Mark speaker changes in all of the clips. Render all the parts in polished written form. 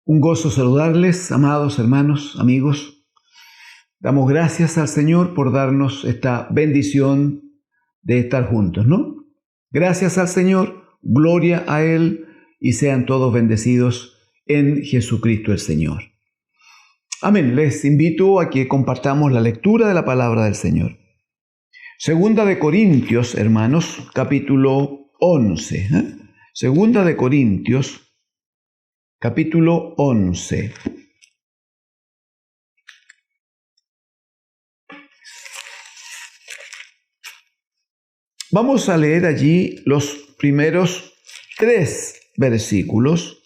Speaker 1: Un gozo saludarles, amados hermanos, amigos. Damos gracias al Señor por darnos esta bendición de estar juntos, ¿no? Gracias al Señor, gloria a Él y sean todos bendecidos en Jesucristo el Señor. Amén. Les invito a que compartamos la lectura de la palabra del Señor. Segunda de Corintios, hermanos, capítulo 11. Segunda de Corintios, capítulo 11. Vamos a leer allí los primeros 3 versículos.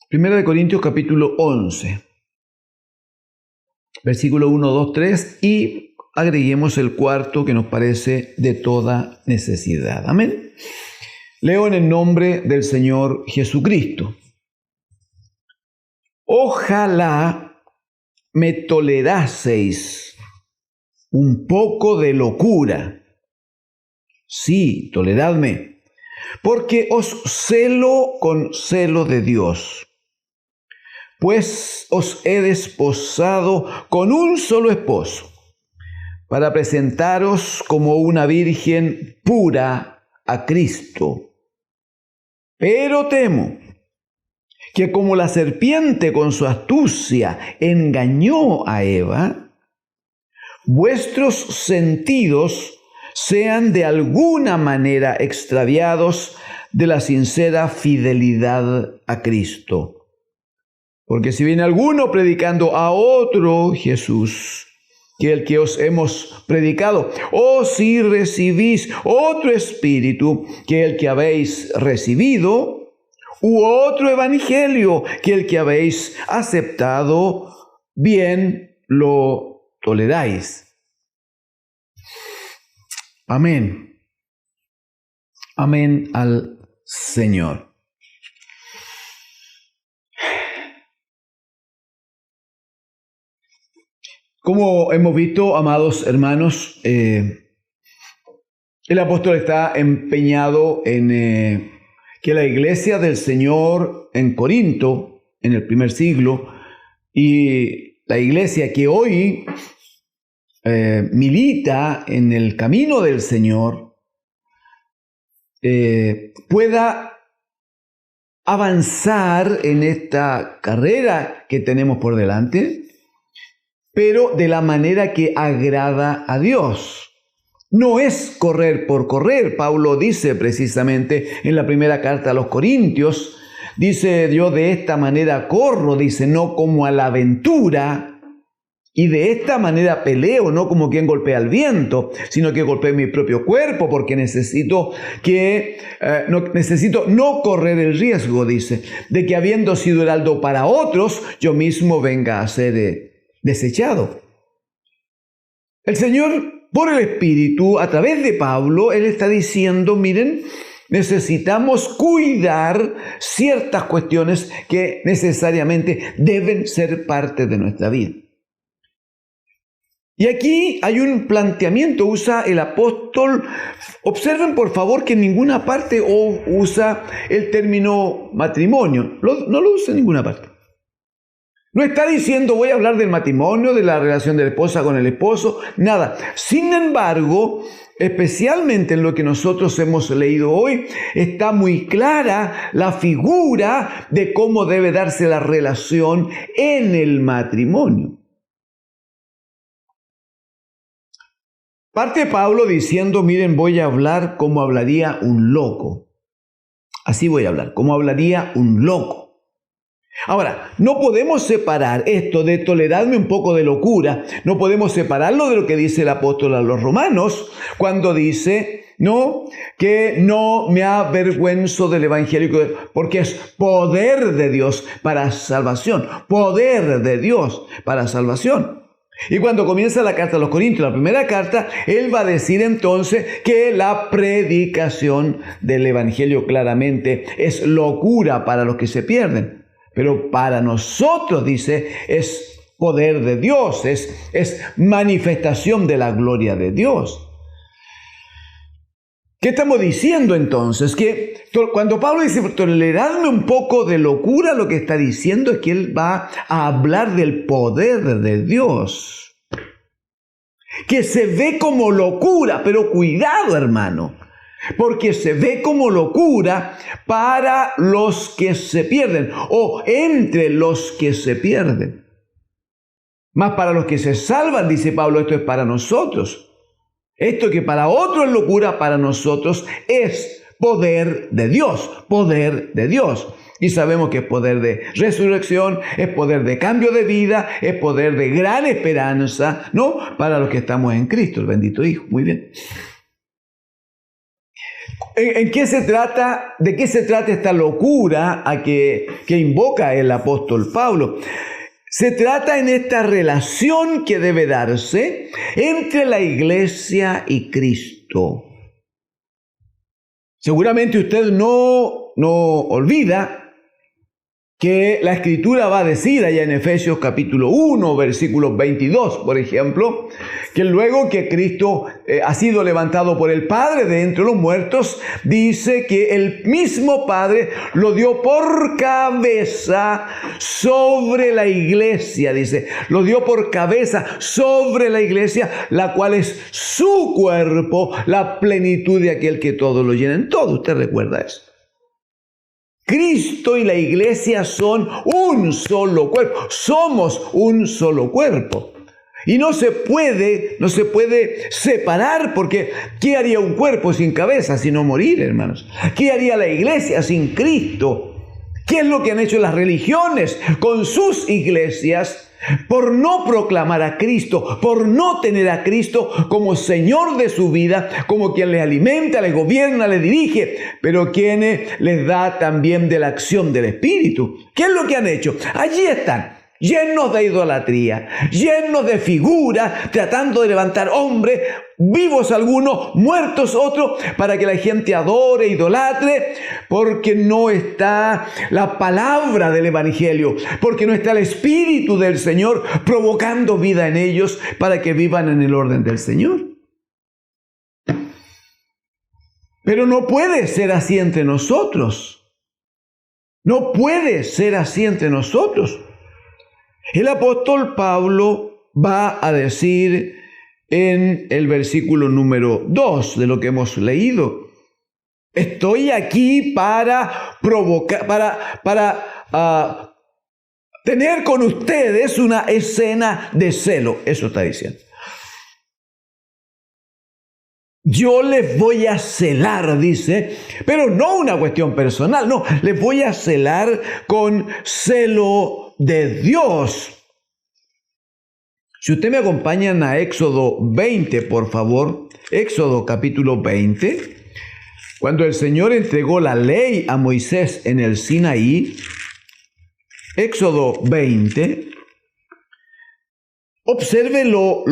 Speaker 1: Primera de Corintios capítulo 11, versículo 1, 2, 3 y agreguemos el cuarto que nos parece de toda necesidad. Amén. Leo en el nombre del Señor Jesucristo. Ojalá me toleraseis un poco de locura. Sí, toleradme, porque os celo con celo de Dios. Pues os he desposado con un solo esposo, para presentaros como una virgen pura a Cristo. Pero temo que como la serpiente con su astucia engañó a Eva, vuestros sentidos sean de alguna manera extraviados de la sincera fidelidad a Cristo. Porque si viene alguno predicando a otro Jesús que el que os hemos predicado, o si recibís otro espíritu que el que habéis recibido, u otro evangelio que el que habéis aceptado, bien lo toleráis. Amén. Amén al Señor. Como hemos visto, amados hermanos, el apóstol está empeñado en que la iglesia del Señor en Corinto, en el primer siglo, y la iglesia que hoy milita en el camino del Señor, pueda avanzar en esta carrera que tenemos por delante, pero de la manera que agrada a Dios. No es correr por correr. Pablo dice precisamente en la primera carta a los Corintios, dice: yo de esta manera corro, dice, no como a la aventura, y de esta manera peleo, no como quien golpea al viento, sino que golpeo mi propio cuerpo, porque necesito no correr el riesgo, dice, de que habiendo sido heraldo para otros, yo mismo venga a ser desechado. El Señor, por el Espíritu, a través de Pablo, Él está diciendo, miren, necesitamos cuidar ciertas cuestiones que necesariamente deben ser parte de nuestra vida. Y aquí hay un planteamiento, usa el apóstol, observen por favor que en ninguna parte usa el término matrimonio, no lo usa en ninguna parte. No está diciendo voy a hablar del matrimonio, de la relación de la esposa con el esposo, nada. Sin embargo, especialmente en lo que nosotros hemos leído hoy, está muy clara la figura de cómo debe darse la relación en el matrimonio. Parte Pablo diciendo, miren, voy a hablar como hablaría un loco. Así voy a hablar, como hablaría un loco. Ahora, no podemos separar esto de tolerarme un poco de locura, no podemos separarlo de lo que dice el apóstol a los romanos, cuando dice, ¿no?, que no me avergüenzo del evangelio, porque es poder de Dios para salvación, poder de Dios para salvación. Y cuando comienza la carta a los Corintios, la primera carta, él va a decir entonces que la predicación del evangelio claramente es locura para los que se pierden. Pero para nosotros, dice, es poder de Dios, es manifestación de la gloria de Dios. ¿Qué estamos diciendo entonces? Que cuando Pablo dice toleradme un poco de locura, lo que está diciendo es que él va a hablar del poder de Dios, que se ve como locura, pero cuidado, hermano, porque se ve como locura para los que se pierden o entre los que se pierden. Más para los que se salvan, dice Pablo, esto es para nosotros. Esto que para otros es locura, para nosotros es poder de Dios, poder de Dios. Y sabemos que es poder de resurrección, es poder de cambio de vida, es poder de gran esperanza, ¿no? Para los que estamos en Cristo, el bendito Hijo. Muy bien. ¿En qué se trata? ¿De qué se trata esta locura a que invoca el apóstol Pablo? Se trata en esta relación que debe darse entre la iglesia y Cristo. Seguramente usted no olvida que la Escritura va a decir allá en Efesios capítulo 1, versículo 22, por ejemplo, que luego que Cristo ha sido levantado por el Padre de entre los muertos, dice que el mismo Padre lo dio por cabeza sobre la iglesia, dice, lo dio por cabeza sobre la iglesia, la cual es su cuerpo, la plenitud de aquel que todo lo llena en todo. ¿Usted recuerda eso? Cristo y la iglesia son un solo cuerpo. Somos un solo cuerpo. Y no se puede separar, porque ¿qué haría un cuerpo sin cabeza sino morir, hermanos? ¿Qué haría la iglesia sin Cristo? ¿Qué es lo que han hecho las religiones con sus iglesias? Por no proclamar a Cristo, por no tener a Cristo como Señor de su vida, como quien les alimenta, les gobierna, les dirige, pero quien les da también de la acción del Espíritu. ¿Qué es lo que han hecho? Allí están, llenos de idolatría, llenos de figuras, tratando de levantar hombres, vivos algunos, muertos otros, para que la gente adore, idolatre, porque no está la palabra del Evangelio, porque no está el Espíritu del Señor provocando vida en ellos para que vivan en el orden del Señor. Pero no puede ser así entre nosotros. No puede ser así entre nosotros. El apóstol Pablo va a decir en el versículo número 2 de lo que hemos leído: estoy aquí para provocar, para tener con ustedes una escena de celo. Eso está diciendo. Yo les voy a celar, dice, pero no una cuestión personal, no, les voy a celar con celo de Dios. Si usted me acompañan a Éxodo 20, por favor, Éxodo capítulo 20, cuando el Señor entregó la ley a Moisés en el Sinaí, Éxodo 20, observe lo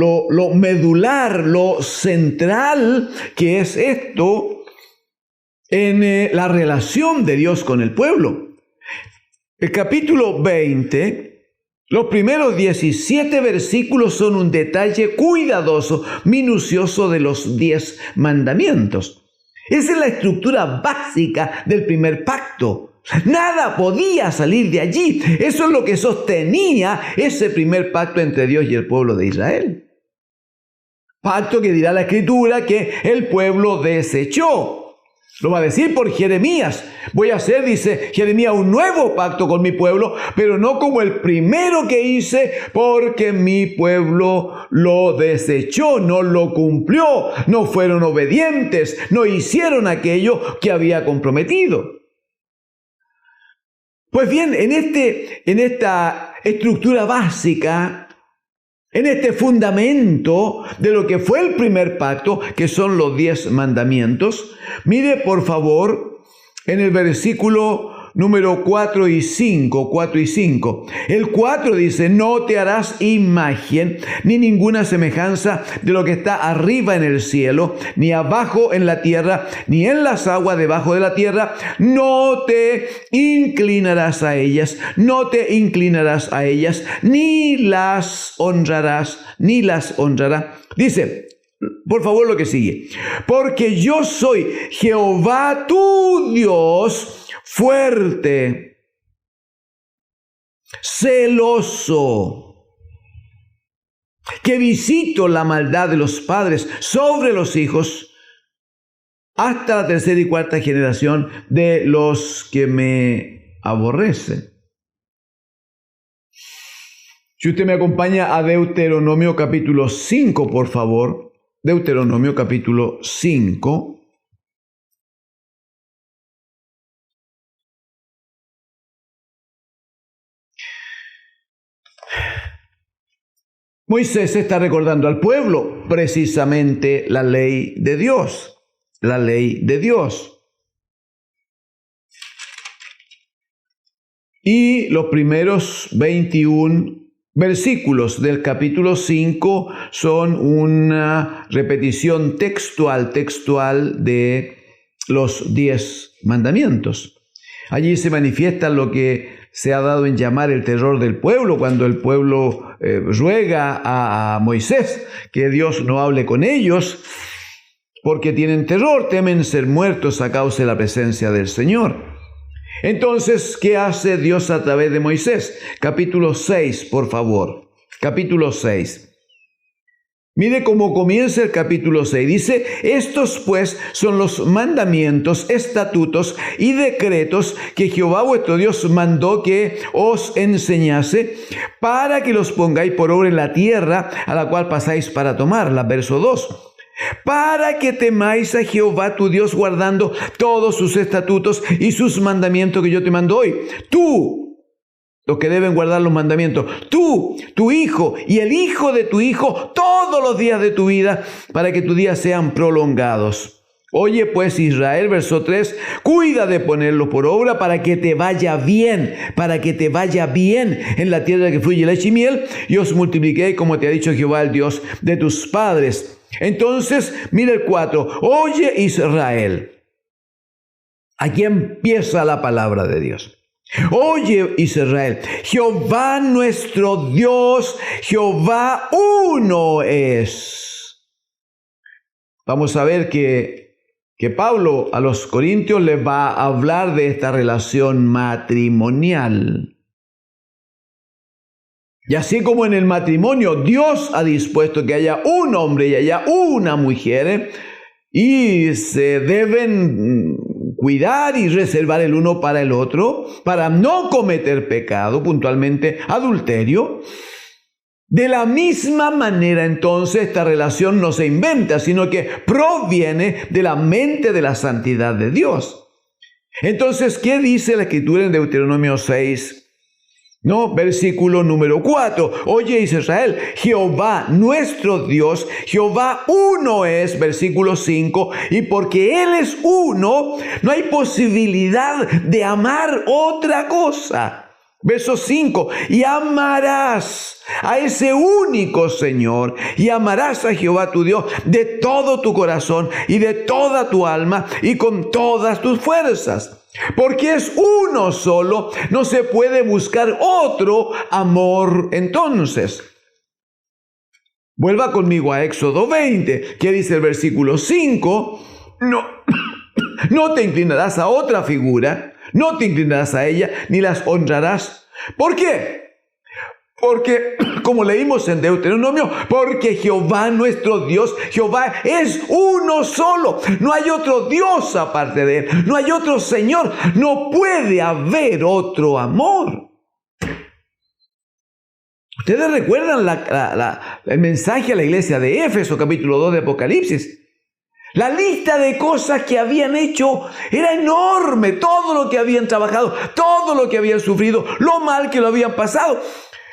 Speaker 1: medular, lo central que es esto en la relación de Dios con el pueblo. El capítulo 20, los primeros 17 versículos son un detalle cuidadoso, minucioso de los 10 mandamientos. Esa es la estructura básica del primer pacto. Nada podía salir de allí. Eso es lo que sostenía ese primer pacto entre Dios y el pueblo de Israel. Pacto que dirá la Escritura que el pueblo desechó. Lo va a decir por Jeremías. Voy a hacer, dice Jeremías, un nuevo pacto con mi pueblo, pero no como el primero que hice, porque mi pueblo lo desechó, no lo cumplió, no fueron obedientes, no hicieron aquello que había comprometido. Pues bien, en esta estructura básica, en este fundamento de lo que fue el primer pacto, que son los 10 mandamientos, mire por favor en el versículo número 4 y 5, 4 y 5. El 4 dice, no te harás imagen ni ninguna semejanza de lo que está arriba en el cielo, ni abajo en la tierra, ni en las aguas debajo de la tierra. No te inclinarás a ellas, no te inclinarás a ellas, ni las honrarás, ni las honrarás. Dice, por favor, lo que sigue. Porque yo soy Jehová tu Dios, fuerte, celoso, que visito la maldad de los padres sobre los hijos hasta la tercera y cuarta generación de los que me aborrecen. Si usted me acompaña a Deuteronomio capítulo 5, por favor. Deuteronomio capítulo 5. Moisés está recordando al pueblo precisamente la ley de Dios, la ley de Dios. Y los primeros 21 versículos del capítulo 5 son una repetición textual de los 10 mandamientos. Allí se manifiesta lo que se ha dado en llamar el terror del pueblo, cuando el pueblo ruega a Moisés que Dios no hable con ellos, porque tienen terror, temen ser muertos a causa de la presencia del Señor. Entonces, ¿qué hace Dios a través de Moisés? Capítulo 6, por favor. Capítulo 6. Mire cómo comienza el capítulo 6. Dice, estos pues son los mandamientos, estatutos y decretos que Jehová vuestro Dios mandó que os enseñase para que los pongáis por obra en la tierra a la cual pasáis para tomarla. Verso 2. Para que temáis a Jehová tu Dios guardando todos sus estatutos y sus mandamientos que yo te mando hoy. Tú, los que deben guardar los mandamientos, tú, tu hijo y el hijo de tu hijo, todos los días de tu vida, para que tus días sean prolongados. Oye pues Israel, verso 3, cuida de ponerlo por obra para que te vaya bien, en la tierra que fluye leche y miel, y os multipliqué como te ha dicho Jehová, el Dios de tus padres. Entonces, mira el 4, oye Israel. Aquí empieza la palabra de Dios. Oye Israel, Jehová nuestro Dios, Jehová uno es. Vamos a ver que Pablo a los Corintios les va a hablar de esta relación matrimonial. Y así como en el matrimonio Dios ha dispuesto que haya un hombre y haya una mujer, y se deben cuidar y reservar el uno para el otro, para no cometer pecado, puntualmente adulterio. De la misma manera, entonces, esta relación no se inventa, sino que proviene de la mente de la santidad de Dios. Entonces, ¿qué dice la Escritura en Deuteronomio 6? No, versículo número 4. Oye Israel, Jehová nuestro Dios, Jehová uno es, versículo 5. Y porque Él es uno, no hay posibilidad de amar otra cosa. Verso 5, y amarás a ese único Señor, y amarás a Jehová tu Dios de todo tu corazón y de toda tu alma y con todas tus fuerzas. Porque es uno solo, no se puede buscar otro amor entonces. Vuelva conmigo a Éxodo 20, que dice el versículo 5, no te inclinarás a otra figura, no te inclinarás a ella, ni las honrarás. ¿Por qué? Porque, como leímos en Deuteronomio, porque Jehová nuestro Dios, Jehová es uno solo. No hay otro Dios aparte de Él. No hay otro Señor. No puede haber otro amor. Ustedes recuerdan el mensaje a la iglesia de Éfeso, capítulo 2 de Apocalipsis. La lista de cosas que habían hecho era enorme. Todo lo que habían trabajado, todo lo que habían sufrido, lo mal que lo habían pasado.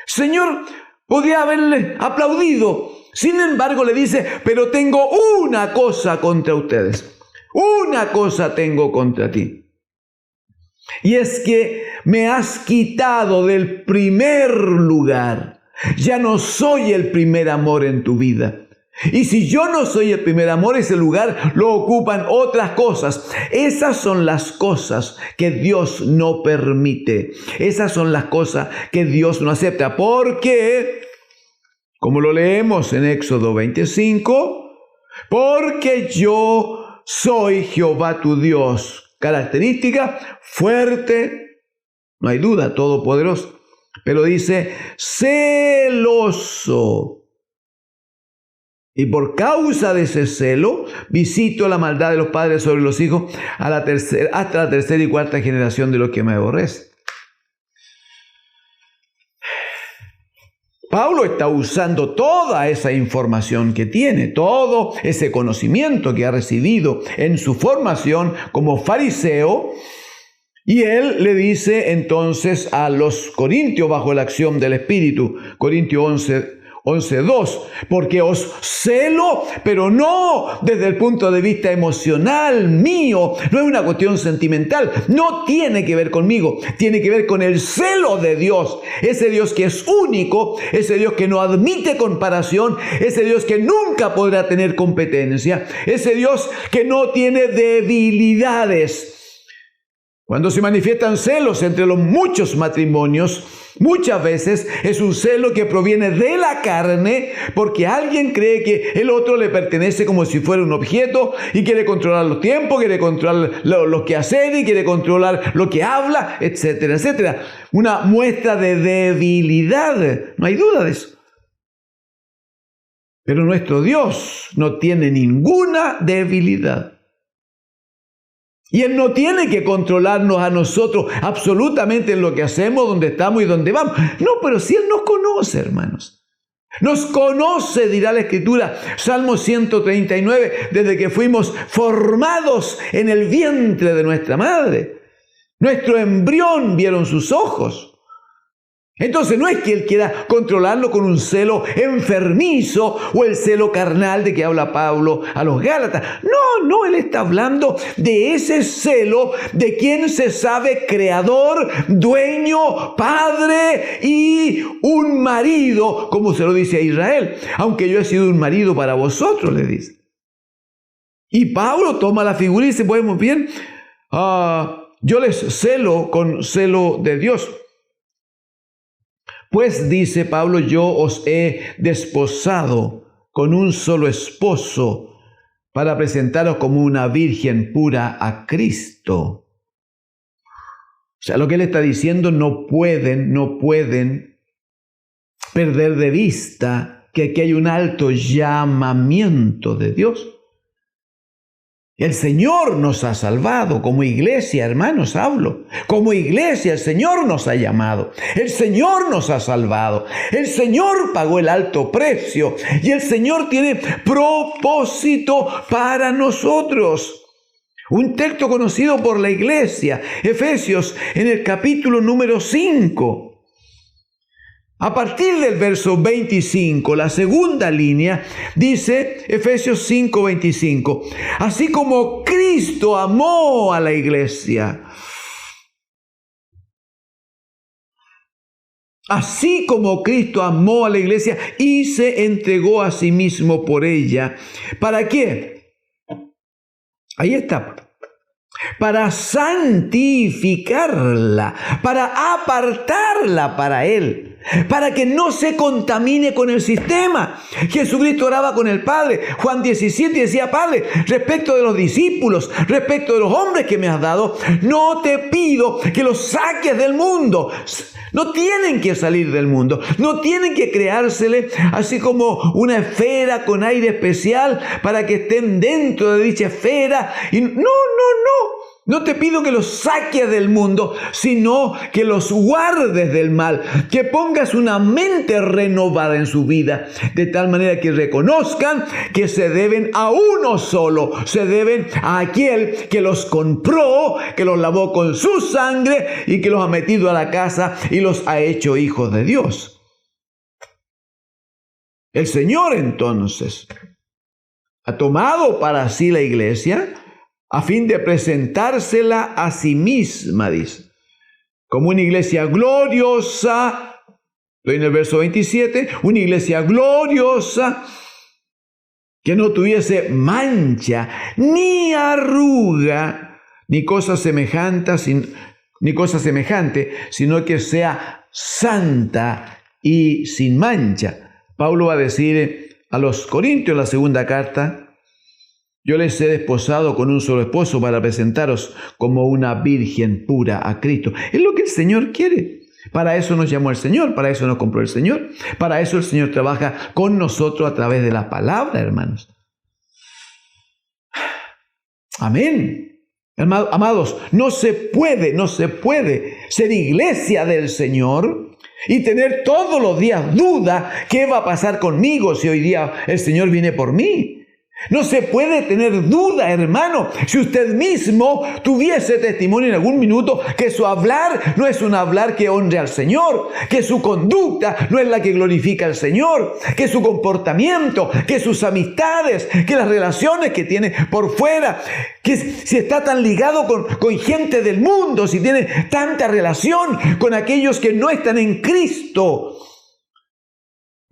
Speaker 1: Señor podría haberle aplaudido. Sin embargo, le dice, pero tengo una cosa contra ustedes. Una cosa tengo contra ti. Y es que me has quitado del primer lugar. Ya no soy el primer amor en tu vida. Y si yo no soy el primer amor, ese lugar lo ocupan otras cosas. Esas son las cosas que Dios no permite. Esas son las cosas que Dios no acepta. Porque, como lo leemos en Éxodo 25, porque yo soy Jehová tu Dios. Característica fuerte, no hay duda, todopoderoso. Pero dice, celoso. Y por causa de ese celo, visito la maldad de los padres sobre los hijos hasta la tercera y cuarta generación de los que me aborrecen. Pablo está usando toda esa información que tiene, todo ese conocimiento que ha recibido en su formación como fariseo, y él le dice entonces a los corintios bajo la acción del Espíritu, Corintios 11:2, porque os celo, pero no desde el punto de vista emocional mío, no es una cuestión sentimental, no tiene que ver conmigo, tiene que ver con el celo de Dios, ese Dios que es único, ese Dios que no admite comparación, ese Dios que nunca podrá tener competencia, ese Dios que no tiene debilidades. Cuando se manifiestan celos entre los muchos matrimonios, muchas veces es un celo que proviene de la carne, porque alguien cree que el otro le pertenece como si fuera un objeto y quiere controlar los tiempos, quiere controlar lo que hace y quiere controlar lo que habla, etcétera, etcétera. Una muestra de debilidad, no hay duda de eso. Pero nuestro Dios no tiene ninguna debilidad. Y Él no tiene que controlarnos a nosotros absolutamente en lo que hacemos, donde estamos y dónde vamos. No, pero si Él nos conoce, hermanos. Nos conoce, dirá la Escritura, Salmo 139, desde que fuimos formados en el vientre de nuestra madre. Nuestro embrión vieron sus ojos. Entonces no es que Él quiera controlarlo con un celo enfermizo o el celo carnal de que habla Pablo a los Gálatas. No, Él está hablando de ese celo de quien se sabe creador, dueño, padre y un marido, como se lo dice a Israel. Aunque yo he sido un marido para vosotros, le dice. Y Pablo toma la figura y dice, bueno, bien, yo les celo con celo de Dios. Pues dice Pablo, yo os he desposado con un solo esposo para presentaros como una virgen pura a Cristo. O sea, lo que él está diciendo, no pueden perder de vista que aquí hay un alto llamamiento de Dios. El Señor nos ha salvado como iglesia, hermanos, hablo. Como iglesia el Señor nos ha llamado. El Señor nos ha salvado. El Señor pagó el alto precio. Y el Señor tiene propósito para nosotros. Un texto conocido por la iglesia, Efesios, en el capítulo número 5. A partir del verso 25, la segunda línea, dice Efesios 5:25, así como Cristo amó a la iglesia, así como Cristo amó a la iglesia y se entregó a sí mismo por ella. ¿Para qué? Ahí está. Para santificarla, para apartarla para Él, para que no se contamine con el sistema. Jesucristo oraba con el Padre. Juan 17 decía, Padre, respecto de los discípulos, respecto de los hombres que me has dado, no te pido que los saques del mundo. No tienen que salir del mundo, no tienen que creársele así como una esfera con aire especial para que estén dentro de dicha esfera. Y no te pido que los saques del mundo, sino que los guardes del mal, que pongas una mente renovada en su vida, de tal manera que reconozcan que se deben a uno solo, se deben a aquel que los compró, que los lavó con su sangre y que los ha metido a la casa y los ha hecho hijos de Dios. El Señor entonces ha tomado para sí la iglesia, a fin de presentársela a sí misma, dice, como una iglesia gloriosa. Estoy en el verso 27, una iglesia gloriosa, que no tuviese mancha, ni arruga, ni cosa semejante, sino que sea santa y sin mancha. Pablo va a decir a los Corintios en la segunda carta: yo les he desposado con un solo esposo para presentaros como una virgen pura a Cristo. Es lo que el Señor quiere. Para eso nos llamó el Señor, para eso nos compró el Señor, para eso el Señor trabaja con nosotros a través de la palabra, hermanos. Amén. Amados, no se puede ser iglesia del Señor y tener todos los días duda: ¿qué va a pasar conmigo si hoy día el Señor viene por mí? No se puede tener duda, hermano, si usted mismo tuviese testimonio en algún minuto que su hablar no es un hablar que honre al Señor, que su conducta no es la que glorifica al Señor, que su comportamiento, que sus amistades, que las relaciones que tiene por fuera, que si está tan ligado con gente del mundo, si tiene tanta relación con aquellos que no están en Cristo.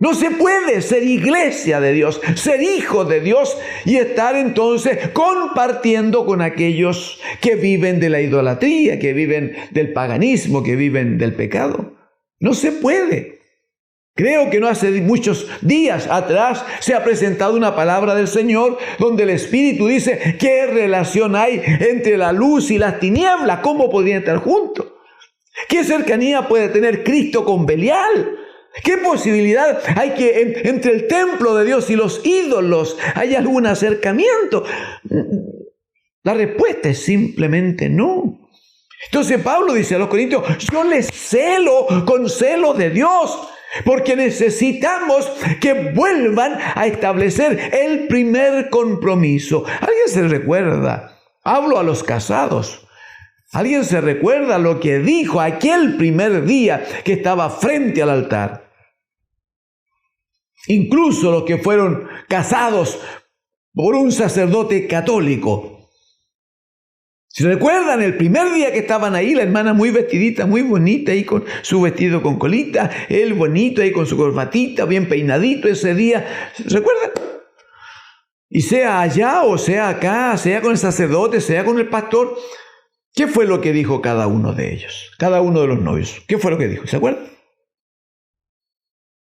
Speaker 1: No se puede ser iglesia de Dios, ser hijo de Dios y estar entonces compartiendo con aquellos que viven de la idolatría, que viven del paganismo, que viven del pecado. No se puede. Creo que no hace muchos días atrás se ha presentado una palabra del Señor donde el Espíritu dice: ¿qué relación hay entre la luz y las tinieblas? ¿Cómo podrían estar juntos? ¿Qué cercanía puede tener Cristo con Belial? ¿Qué posibilidad hay que entre el templo de Dios y los ídolos hay algún acercamiento? La respuesta es simplemente no. Entonces Pablo dice a los Corintios: yo les celo con celo de Dios, porque necesitamos que vuelvan a establecer el primer compromiso. ¿Alguien se recuerda? Hablo a los casados. ¿Alguien se recuerda lo que dijo aquel primer día que estaba frente al altar? Incluso los que fueron casados por un sacerdote católico. ¿Se recuerdan el primer día que estaban ahí? La hermana muy vestidita, muy bonita, ahí con su vestido con colita, él bonito ahí con su corbatita, bien peinadito ese día. ¿Se recuerdan? Y sea allá o sea acá, sea con el sacerdote, sea con el pastor, ¿qué fue lo que dijo cada uno de ellos? Cada uno de los novios. ¿Qué fue lo que dijo? ¿Se acuerdan?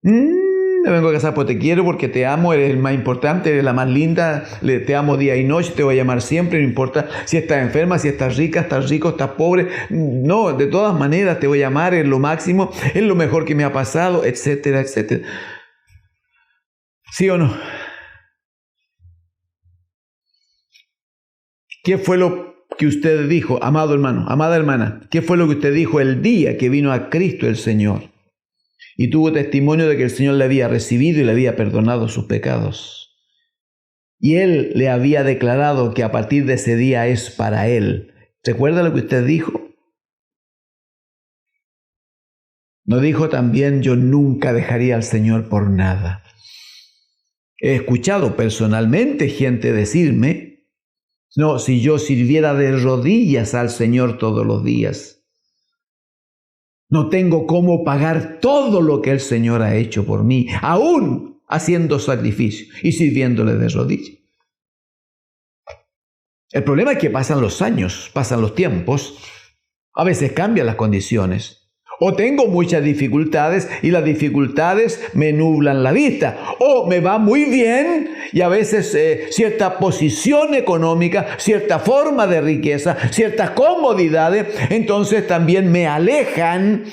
Speaker 1: Me vengo a casar porque te quiero, porque te amo, eres el más importante, eres la más linda, te amo día y noche, te voy a llamar siempre, no importa si estás enferma, si estás rica, estás rico, estás pobre. No, de todas maneras te voy a amar, es lo máximo, es lo mejor que me ha pasado, etcétera, etcétera. ¿Sí o no? ¿Qué fue lo que usted dijo, amado hermano, amada hermana? ¿Qué fue lo que usted dijo el día que vino a Cristo el Señor y tuvo testimonio de que el Señor le había recibido y le había perdonado sus pecados? Y Él le había declarado que a partir de ese día es para Él. ¿Recuerda lo que usted dijo? ¿No dijo también: yo nunca dejaría al Señor por nada? He escuchado personalmente gente decirme: no, si yo sirviera de rodillas al Señor todos los días, no tengo cómo pagar todo lo que el Señor ha hecho por mí, aún haciendo sacrificio y sirviéndole de rodillas. El problema es que pasan los años, pasan los tiempos, a veces cambian las condiciones. O tengo muchas dificultades y las dificultades me nublan la vista. O me va muy bien y a veces cierta posición económica, cierta forma de riqueza, ciertas comodidades, entonces también me alejan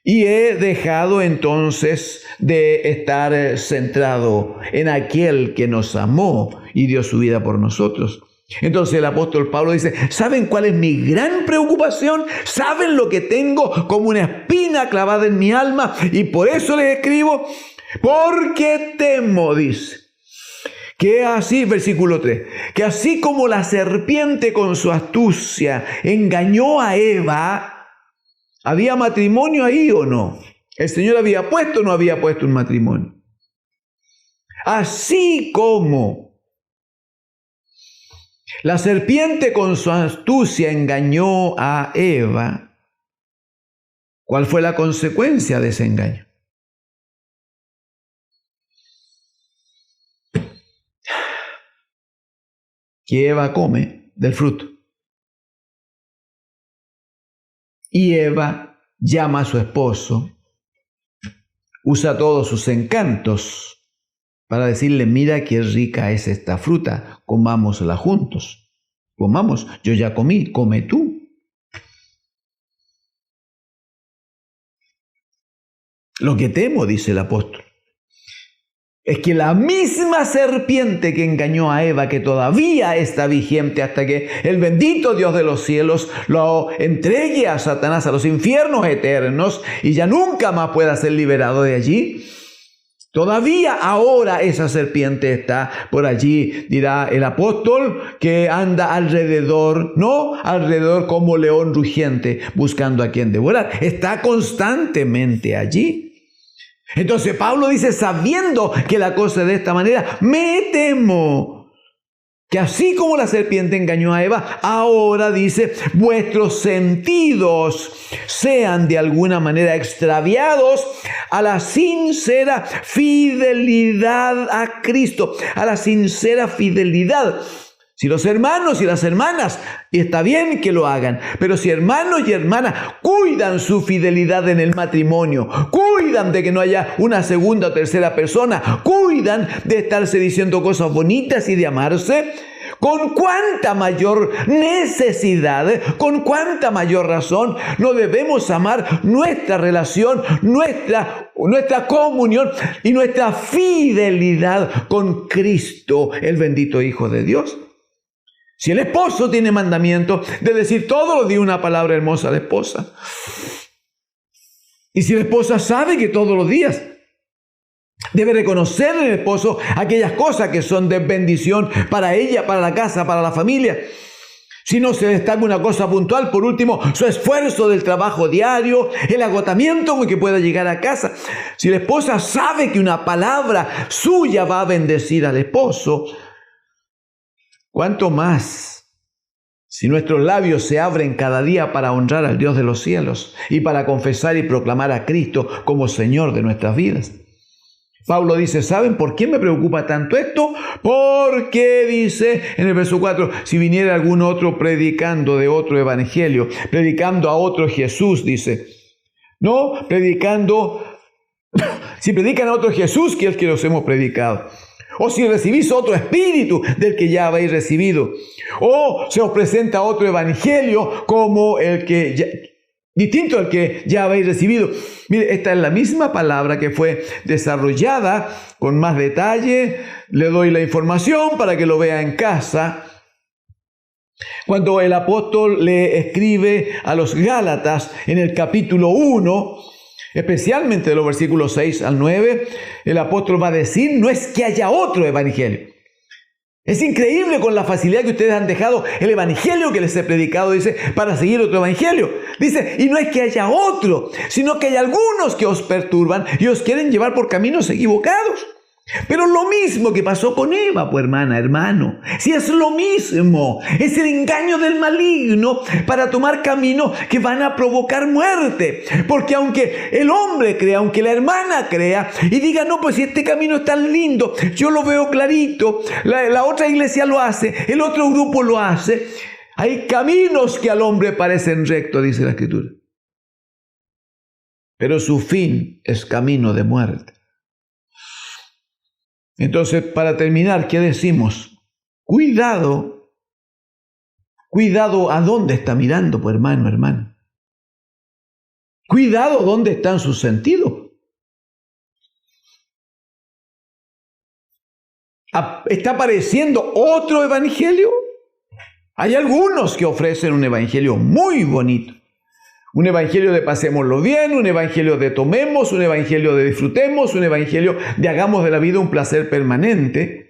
Speaker 1: y he dejado entonces de estar centrado en aquel que nos amó y dio su vida por nosotros. Entonces el apóstol Pablo dice: ¿saben cuál es mi gran preocupación? ¿Saben lo que tengo como una espina clavada en mi alma? Y por eso les escribo: porque temo, dice, que así, versículo 3, que así como la serpiente con su astucia engañó a Eva, ¿había matrimonio ahí o no? ¿El Señor había puesto o no había puesto un matrimonio? Así como La serpiente con su astucia engañó a Eva. ¿Cuál fue la consecuencia de ese engaño? Que Eva come del fruto. Y Eva llama a su esposo, usa todos sus encantos para decirle, mira qué rica es esta fruta, comámosla juntos. Comamos, yo ya comí, come tú. Lo que temo, dice el apóstol, es que la misma serpiente que engañó a Eva, que todavía está vigente hasta que el bendito Dios de los cielos lo entregue a Satanás a los infiernos eternos y ya nunca más pueda ser liberado de allí, todavía ahora esa serpiente está por allí, dirá el apóstol, que anda alrededor, no alrededor como león rugiente, buscando a quien devorar. Está constantemente allí. Entonces Pablo dice, sabiendo que la cosa es de esta manera, me temo que así como la serpiente engañó a Eva, ahora dice, vuestros sentidos sean de alguna manera extraviados a la sincera fidelidad a Cristo, a la sincera fidelidad. Si los hermanos y las hermanas, y está bien que lo hagan, pero si hermanos y hermanas cuidan su fidelidad en el matrimonio, cuidan de que no haya una segunda o tercera persona, cuidan de estarse diciendo cosas bonitas y de amarse, con cuánta mayor necesidad, con cuánta mayor razón no debemos amar nuestra relación, nuestra comunión y nuestra fidelidad con Cristo, el bendito Hijo de Dios. Si el esposo tiene mandamiento de decir todos los días una palabra hermosa a la esposa, y si la esposa sabe que todos los días debe reconocer en el esposo aquellas cosas que son de bendición para ella, para la casa, para la familia, si no se destaca una cosa puntual, por último, su esfuerzo del trabajo diario, el agotamiento con que pueda llegar a casa. Si la esposa sabe que una palabra suya va a bendecir al esposo, ¿cuánto más si nuestros labios se abren cada día para honrar al Dios de los cielos y para confesar y proclamar a Cristo como Señor de nuestras vidas? Pablo dice, ¿saben por qué me preocupa tanto esto? Porque dice en el verso 4, si viniera algún otro predicando de otro evangelio, predicando a otro Jesús, dice, no, si predican a otro Jesús que el que los hemos predicado. O si recibís otro espíritu del que ya habéis recibido. O se os presenta otro evangelio como distinto al que ya habéis recibido. Mire, esta es la misma palabra que fue desarrollada con más detalle. Le doy la información para que lo vea en casa. Cuando el apóstol le escribe a los Gálatas en el capítulo 1, especialmente de los versículos 6 al 9, el apóstol va a decir, no es que haya otro evangelio. Es increíble con la facilidad que ustedes han dejado el evangelio que les he predicado, dice, para seguir otro evangelio. Dice, y no es que haya otro, sino que hay algunos que os perturban y os quieren llevar por caminos equivocados. Pero lo mismo que pasó con Eva, pues hermana, hermano. Si es lo mismo, es el engaño del maligno para tomar caminos que van a provocar muerte. Porque aunque el hombre crea, aunque la hermana crea y diga, no, pues si este camino es tan lindo, yo lo veo clarito, la otra iglesia lo hace, el otro grupo lo hace, hay caminos que al hombre parecen rectos, dice la Escritura. Pero su fin es camino de muerte. Entonces, para terminar, ¿qué decimos? Cuidado a dónde está mirando, pues hermano, hermana. Cuidado dónde están sus sentidos. ¿Está apareciendo otro evangelio? Hay algunos que ofrecen un evangelio muy bonito. Un evangelio de pasémoslo bien, un evangelio de tomemos, un evangelio de disfrutemos, un evangelio de hagamos de la vida un placer permanente.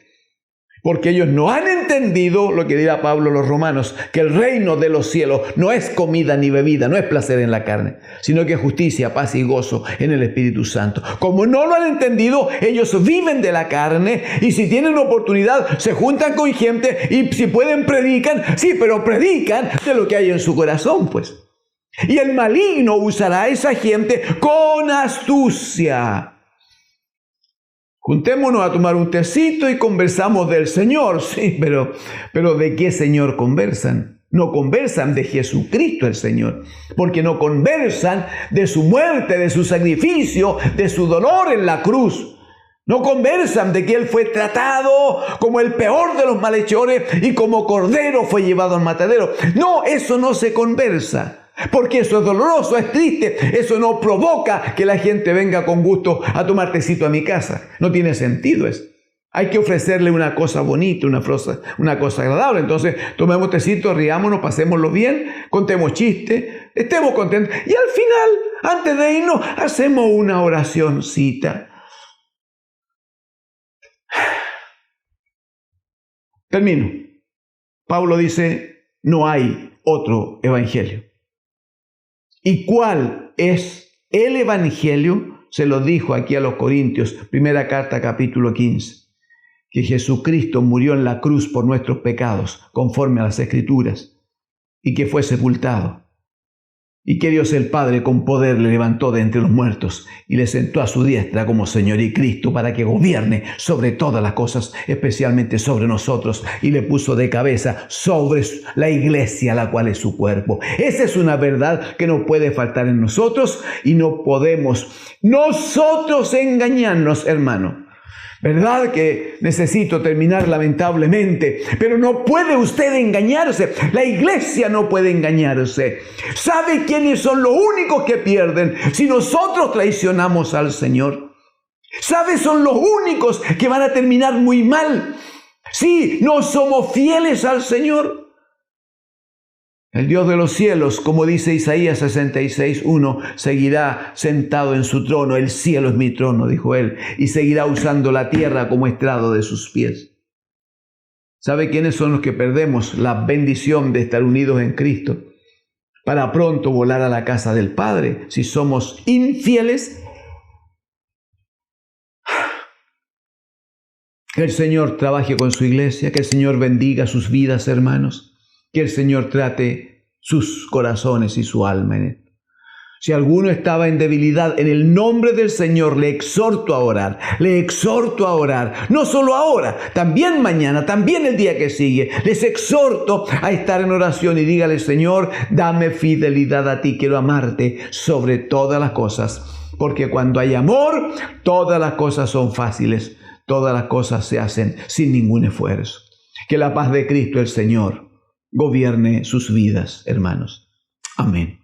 Speaker 1: Porque ellos no han entendido lo que dirá Pablo a los romanos, que el reino de los cielos no es comida ni bebida, no es placer en la carne, sino que es justicia, paz y gozo en el Espíritu Santo. Como no lo han entendido, ellos viven de la carne y si tienen oportunidad se juntan con gente y si pueden predican, sí, pero predican de lo que hay en su corazón, pues. Y el maligno usará a esa gente con astucia. Juntémonos a tomar un tecito y conversamos del Señor, sí, pero ¿de qué Señor conversan? No conversan de Jesucristo el Señor, porque no conversan de su muerte, de su sacrificio, de su dolor en la cruz. No conversan de que Él fue tratado como el peor de los malhechores y como cordero fue llevado al matadero. No, eso no se conversa. Porque eso es doloroso, es triste, eso no provoca que la gente venga con gusto a tomar tecito a mi casa. No tiene sentido eso. Hay que ofrecerle una cosa bonita, una cosa agradable. Entonces, tomemos tecito, riámonos, pasémoslo bien, contemos chistes, estemos contentos. Y al final, antes de irnos, hacemos una oracioncita. Termino. Pablo dice, no hay otro evangelio. ¿Y cuál es el evangelio? Se lo dijo aquí a los Corintios, primera carta, capítulo 15, que Jesucristo murió en la cruz por nuestros pecados, conforme a las Escrituras, y que fue sepultado, y que Dios el Padre con poder le levantó de entre los muertos y le sentó a su diestra como Señor y Cristo para que gobierne sobre todas las cosas, especialmente sobre nosotros, y le puso de cabeza sobre la iglesia, la cual es su cuerpo. Esa es una verdad que no puede faltar en nosotros y no podemos nosotros engañarnos, hermano. ¿Verdad que necesito terminar lamentablemente? Pero no puede usted engañarse. La iglesia no puede engañarse. ¿Sabe quiénes son los únicos que pierden si nosotros traicionamos al Señor? ¿Sabe? Son los únicos que van a terminar muy mal si no somos fieles al Señor. El Dios de los cielos, como dice Isaías 66:1, seguirá sentado en su trono. El cielo es mi trono, dijo él, y seguirá usando la tierra como estrado de sus pies. ¿Sabe quiénes son los que perdemos la bendición de estar unidos en Cristo para pronto volar a la casa del Padre si somos infieles? Que el Señor trabaje con su iglesia, que el Señor bendiga sus vidas, hermanos. Que el Señor trate sus corazones y su alma en él. Si alguno estaba en debilidad, en el nombre del Señor le exhorto a orar. Le exhorto a orar. No solo ahora, también mañana, también el día que sigue. Les exhorto a estar en oración y dígale, Señor, dame fidelidad a ti. Quiero amarte sobre todas las cosas. Porque cuando hay amor, todas las cosas son fáciles. Todas las cosas se hacen sin ningún esfuerzo. Que la paz de Cristo el Señor gobierne sus vidas, hermanos. Amén.